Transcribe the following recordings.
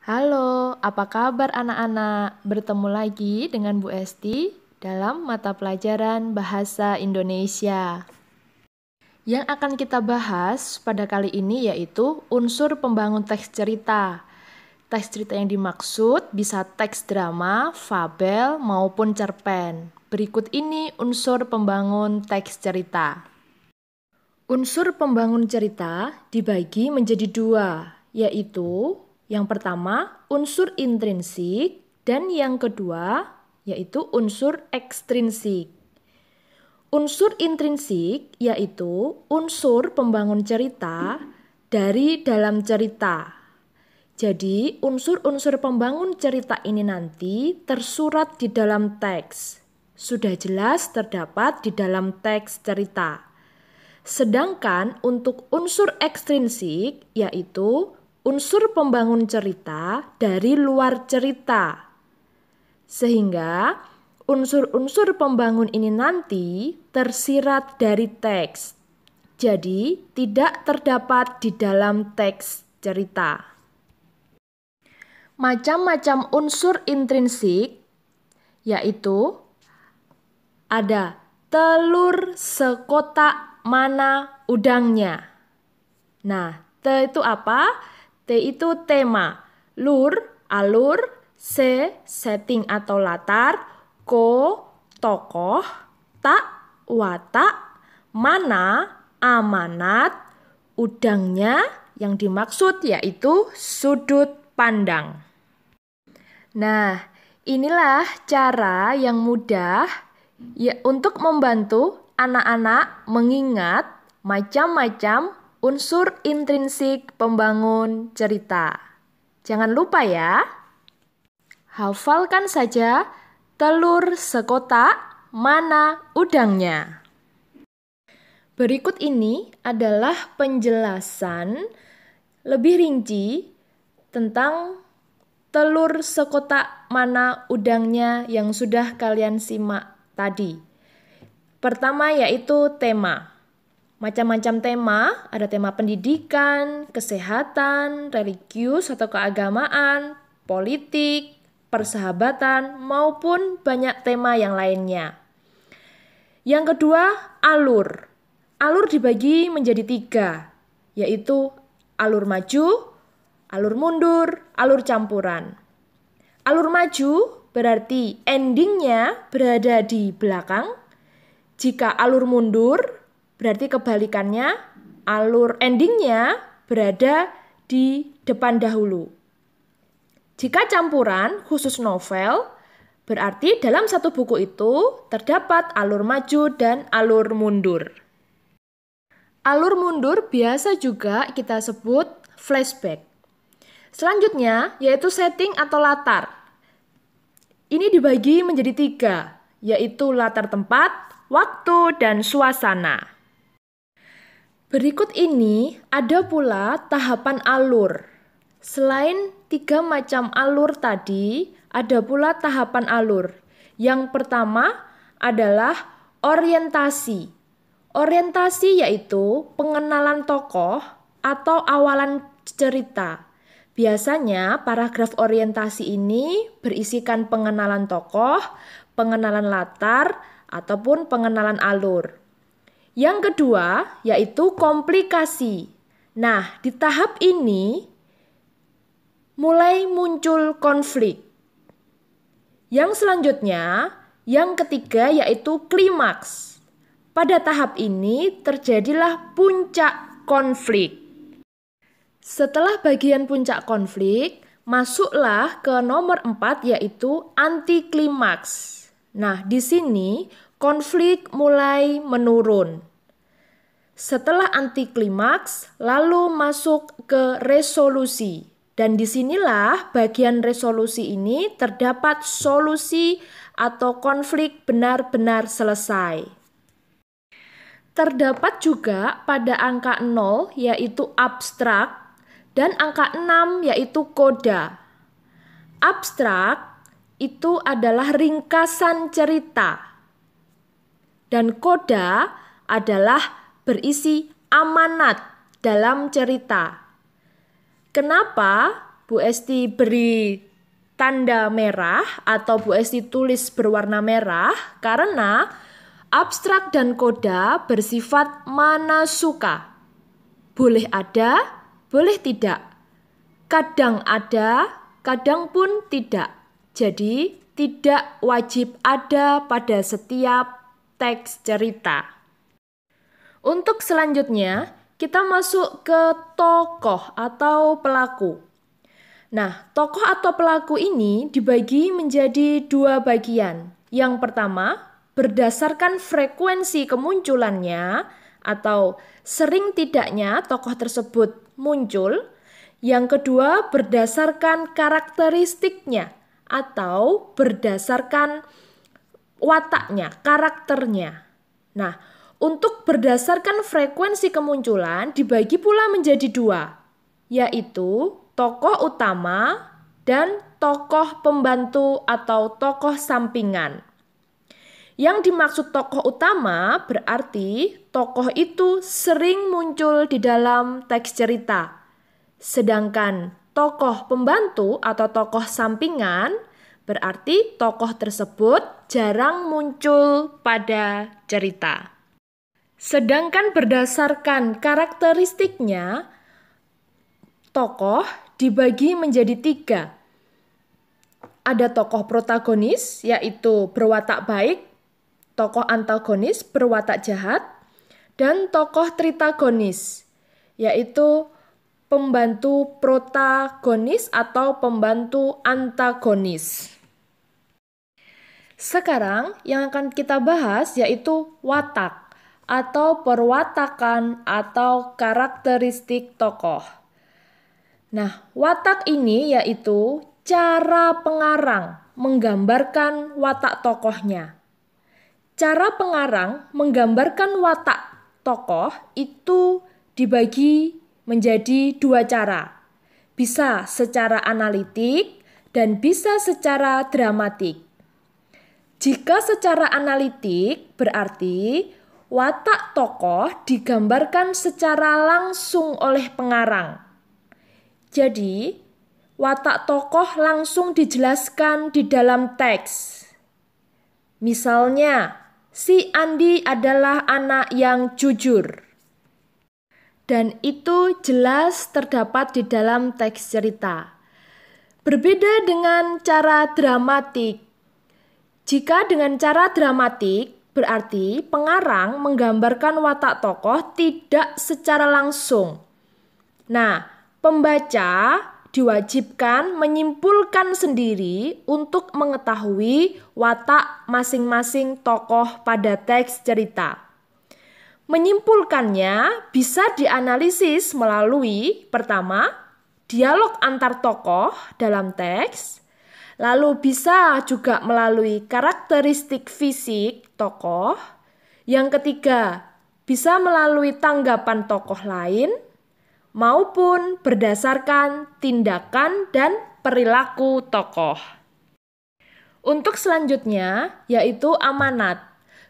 Halo, apa kabar anak-anak? Bertemu lagi dengan Bu Esti dalam mata pelajaran Bahasa Indonesia. Yang akan kita bahas pada kali ini yaitu unsur pembangun teks cerita. Teks cerita yang dimaksud bisa teks drama, fabel, maupun cerpen. Berikut ini unsur pembangun teks cerita. Unsur pembangun cerita dibagi menjadi dua, yaitu yang pertama unsur intrinsik dan yang kedua yaitu unsur ekstrinsik. Unsur intrinsik yaitu unsur pembangun cerita dari dalam cerita. Jadi unsur-unsur pembangun cerita ini nanti tersurat di dalam teks. Sudah jelas terdapat di dalam teks cerita. Sedangkan untuk unsur ekstrinsik yaitu unsur pembangun cerita dari luar cerita. Sehingga unsur-unsur pembangun ini nanti tersirat dari teks. Jadi tidak terdapat di dalam teks cerita. Macam-macam unsur intrinsik yaitu ada telur sekotak mana udangnya. Nah, T itu apa? T itu tema. Lur, alur. C, setting atau latar. Ko, tokoh. Tak, watak. Mana, amanat. Udangnya yang dimaksud yaitu sudut pandang. Nah, inilah cara yang mudah untuk membantu anak-anak mengingat macam-macam unsur intrinsik pembangun cerita. Jangan lupa ya, hafalkan saja telur sekotak, mana udangnya. Berikut ini adalah penjelasan lebih rinci tentang telur sekotak mana udangnya yang sudah kalian simak tadi. Pertama yaitu tema. Macam-macam tema, ada tema pendidikan, kesehatan, religius atau keagamaan, politik, persahabatan, maupun banyak tema yang lainnya. Yang kedua, alur. Alur dibagi menjadi 3, yaitu alur maju, alur mundur, alur campuran. Alur maju berarti endingnya berada di belakang. Jika alur mundur, berarti kebalikannya, alur endingnya berada di depan dahulu. Jika campuran, khusus novel, berarti dalam satu buku itu terdapat alur maju dan alur mundur. Alur mundur biasa juga kita sebut flashback. Selanjutnya yaitu setting atau latar. Ini dibagi menjadi 3, yaitu latar tempat, waktu, dan suasana. Berikut ini ada pula tahapan alur. Selain 3 macam alur tadi, ada pula tahapan alur. Yang pertama adalah orientasi. Orientasi yaitu pengenalan tokoh atau awalan cerita. Biasanya paragraf orientasi ini berisikan pengenalan tokoh, pengenalan latar, ataupun pengenalan alur. Yang kedua yaitu komplikasi. Nah, di tahap ini mulai muncul konflik. Yang selanjutnya, yang ketiga yaitu klimaks. Pada tahap ini terjadilah puncak konflik. Setelah bagian puncak konflik, masuklah ke nomor 4 yaitu anti klimaks. Nah, di sini konflik mulai menurun. Setelah anti klimaks, lalu masuk ke resolusi. Dan disinilah bagian resolusi ini terdapat solusi atau konflik benar-benar selesai. Terdapat juga pada angka 0 yaitu abstrak dan angka 6 yaitu koda. Abstrak itu adalah ringkasan cerita. Dan koda adalah berisi amanat dalam cerita. Kenapa Bu Esti beri tanda merah atau Bu Esti tulis berwarna merah karena abstrak dan koda bersifat mana suka. Boleh ada, boleh tidak. Kadang ada, kadang pun tidak. Jadi tidak wajib ada pada setiap teks cerita. Untuk selanjutnya, kita masuk ke tokoh atau pelaku. Nah, tokoh atau pelaku ini dibagi menjadi dua bagian. Yang pertama, berdasarkan frekuensi kemunculannya atau sering tidaknya tokoh tersebut muncul. Yang kedua, berdasarkan karakteristiknya atau berdasarkan wataknya, karakternya. Nah, untuk berdasarkan frekuensi kemunculan dibagi pula menjadi dua, yaitu tokoh utama dan tokoh pembantu atau tokoh sampingan. Yang dimaksud tokoh utama berarti tokoh itu sering muncul di dalam teks cerita. Sedangkan tokoh pembantu atau tokoh sampingan berarti tokoh tersebut jarang muncul pada cerita. Sedangkan berdasarkan karakteristiknya, tokoh dibagi menjadi tiga. Ada tokoh protagonis, yaitu berwatak baik, tokoh antagonis berwatak jahat, dan tokoh tritagonis, yaitu pembantu protagonis atau pembantu antagonis. Sekarang yang akan kita bahas yaitu watak atau perwatakan atau karakteristik tokoh. Nah, watak ini yaitu cara pengarang menggambarkan watak tokohnya. Cara pengarang menggambarkan watak tokoh itu dibagi menjadi dua cara. Bisa secara analitik dan bisa secara dramatik. Jika secara analitik berarti watak tokoh digambarkan secara langsung oleh pengarang. Jadi, watak tokoh langsung dijelaskan di dalam teks. Misalnya, si Andi adalah anak yang jujur. Dan itu jelas terdapat di dalam teks cerita. Berbeda dengan cara dramatik. Jika dengan cara dramatik, berarti pengarang menggambarkan watak tokoh tidak secara langsung. Nah, pembaca diwajibkan menyimpulkan sendiri untuk mengetahui watak masing-masing tokoh pada teks cerita. Menyimpulkannya bisa dianalisis melalui pertama, dialog antar tokoh dalam teks, lalu bisa juga melalui karakteristik fisik tokoh, yang ketiga bisa melalui tanggapan tokoh lain, maupun berdasarkan tindakan dan perilaku tokoh. Untuk selanjutnya yaitu amanat.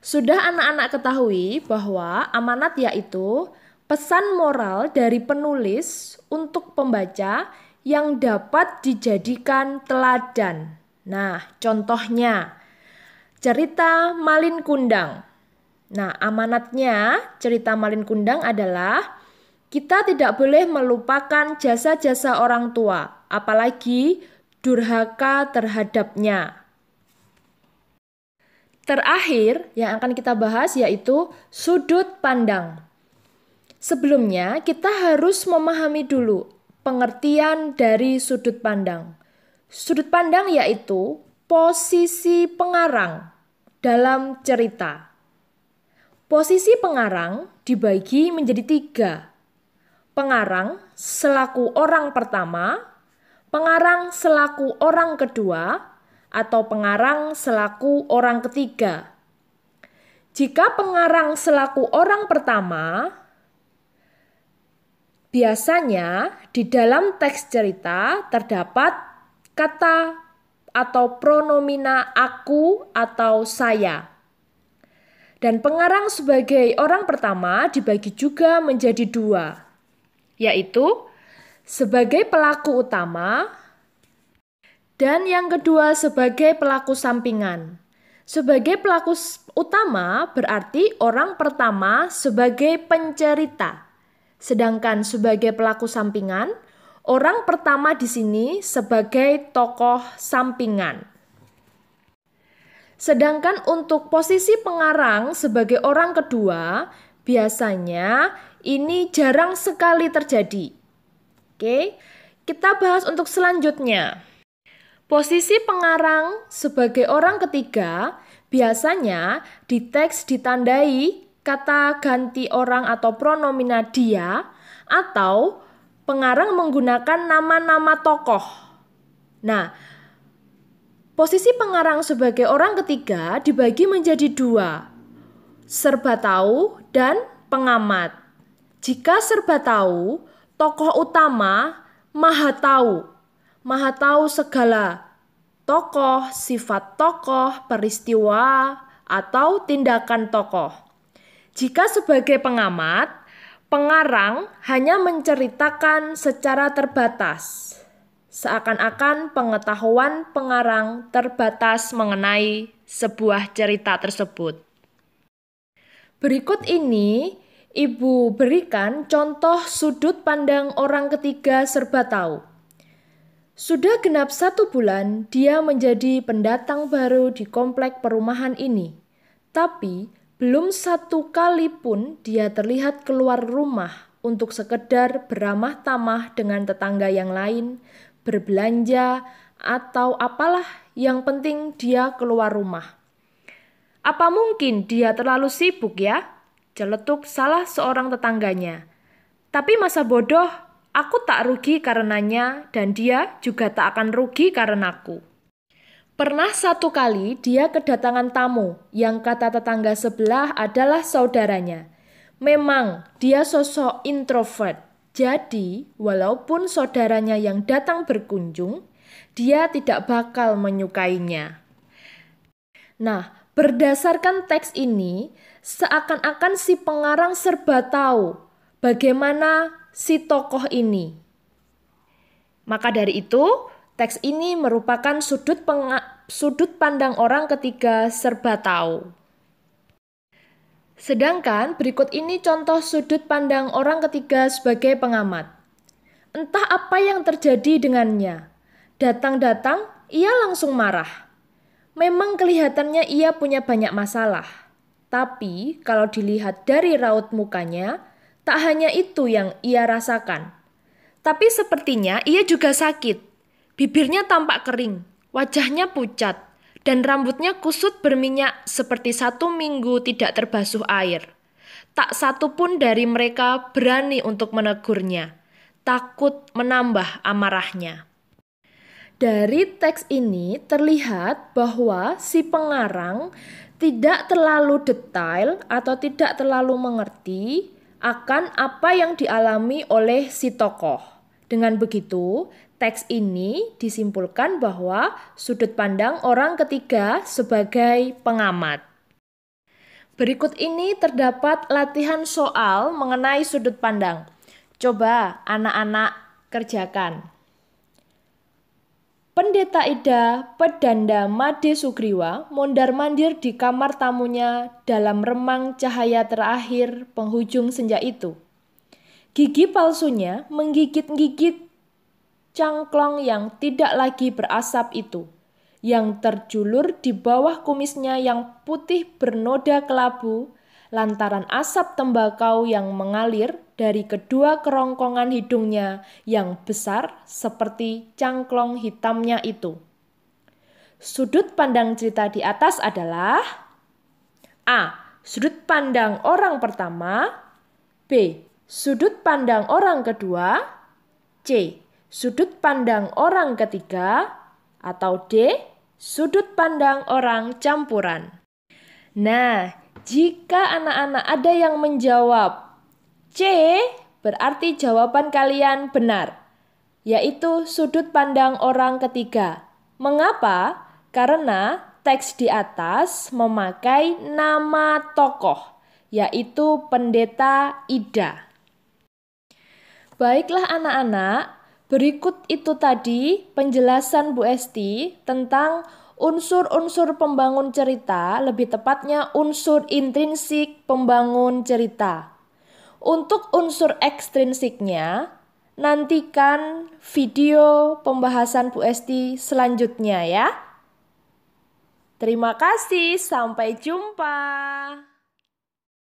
Sudah anak-anak ketahui bahwa amanat yaitu pesan moral dari penulis untuk pembaca yang dapat dijadikan teladan. Nah, contohnya cerita Malin Kundang. Nah, amanatnya cerita Malin Kundang adalah kita tidak boleh melupakan jasa-jasa orang tua, apalagi durhaka terhadapnya. Terakhir yang akan kita bahas yaitu sudut pandang. Sebelumnya kita harus memahami dulu pengertian dari sudut pandang. Sudut pandang yaitu posisi pengarang dalam cerita. Posisi pengarang dibagi menjadi tiga. Pengarang selaku orang pertama, pengarang selaku orang kedua, atau pengarang selaku orang ketiga. Jika pengarang selaku orang pertama, biasanya di dalam teks cerita terdapat kata atau pronomina aku atau saya. Dan pengarang sebagai orang pertama dibagi juga menjadi dua, yaitu sebagai pelaku utama, dan yang kedua sebagai pelaku sampingan. Sebagai pelaku utama berarti orang pertama sebagai pencerita. Sedangkan sebagai pelaku sampingan, orang pertama di sini sebagai tokoh sampingan. Sedangkan untuk posisi pengarang sebagai orang kedua, biasanya ini jarang sekali terjadi. Oke, kita bahas untuk selanjutnya. Posisi pengarang sebagai orang ketiga biasanya di teks ditandai kata ganti orang atau pronomina dia, atau pengarang menggunakan nama-nama tokoh. Nah, posisi pengarang sebagai orang ketiga dibagi menjadi dua, serba tahu dan pengamat. Jika serba tahu, tokoh utama maha tahu segala tokoh, sifat tokoh, peristiwa, atau tindakan tokoh. Jika sebagai pengamat, pengarang hanya menceritakan secara terbatas. Seakan-akan pengetahuan pengarang terbatas mengenai sebuah cerita tersebut. Berikut ini Ibu berikan contoh sudut pandang orang ketiga serba tahu. Sudah genap 1 bulan dia menjadi pendatang baru di komplek perumahan ini. Tapi belum 1 kali pun dia terlihat keluar rumah untuk sekedar beramah tamah dengan tetangga yang lain, berbelanja, atau apalah, yang penting dia keluar rumah. Apa mungkin dia terlalu sibuk ya? Celetuk salah seorang tetangganya. Tapi masa bodoh, aku tak rugi karenanya dan dia juga tak akan rugi karenaku. Pernah 1 kali dia kedatangan tamu yang kata tetangga sebelah adalah saudaranya. Memang dia sosok introvert. Jadi walaupun saudaranya yang datang berkunjung, dia tidak bakal menyukainya. Nah, berdasarkan teks ini, seakan-akan si pengarang serba tahu bagaimana si tokoh ini. Maka dari itu, teks ini merupakan sudut pandang orang ketiga serba tahu. Sedangkan berikut ini contoh sudut pandang orang ketiga sebagai pengamat. Entah apa yang terjadi dengannya. Datang-datang, ia langsung marah. Memang kelihatannya ia punya banyak masalah. Tapi kalau dilihat dari raut mukanya, tak hanya itu yang ia rasakan. Tapi sepertinya ia juga sakit. Bibirnya tampak kering, wajahnya pucat, dan rambutnya kusut berminyak seperti 1 minggu tidak terbasuh air. Tak satu pun dari mereka berani untuk menegurnya, takut menambah amarahnya. Dari teks ini terlihat bahwa si pengarang tidak terlalu detail atau tidak terlalu mengerti akan apa yang dialami oleh si tokoh. Dengan begitu, teks ini disimpulkan bahwa sudut pandang orang ketiga sebagai pengamat. Berikut ini terdapat latihan soal mengenai sudut pandang. Coba anak-anak kerjakan. Pendeta Ida Pedanda Made Sugriwa mondar-mandir di kamar tamunya dalam remang cahaya terakhir penghujung senja itu. Gigi palsunya menggigit-gigit cangklong yang tidak lagi berasap itu, yang terjulur di bawah kumisnya yang putih bernoda kelabu, lantaran asap tembakau yang mengalir dari kedua kerongkongan hidungnya yang besar seperti cangklong hitamnya itu. Sudut pandang cerita di atas adalah A. Sudut pandang orang pertama. B. Sudut pandang orang kedua. C. Sudut pandang orang ketiga. Atau D. Sudut pandang orang campuran. Nah, jika anak-anak ada yang menjawab C, berarti jawaban kalian benar, yaitu sudut pandang orang ketiga. Mengapa? Karena teks di atas memakai nama tokoh, yaitu Pendeta Ida. Baiklah anak-anak, berikut itu tadi penjelasan Bu Esti tentang unsur-unsur pembangun cerita, lebih tepatnya unsur intrinsik pembangun cerita. Untuk unsur ekstrinsiknya, nantikan video pembahasan Bu Esti selanjutnya ya. Terima kasih, sampai jumpa.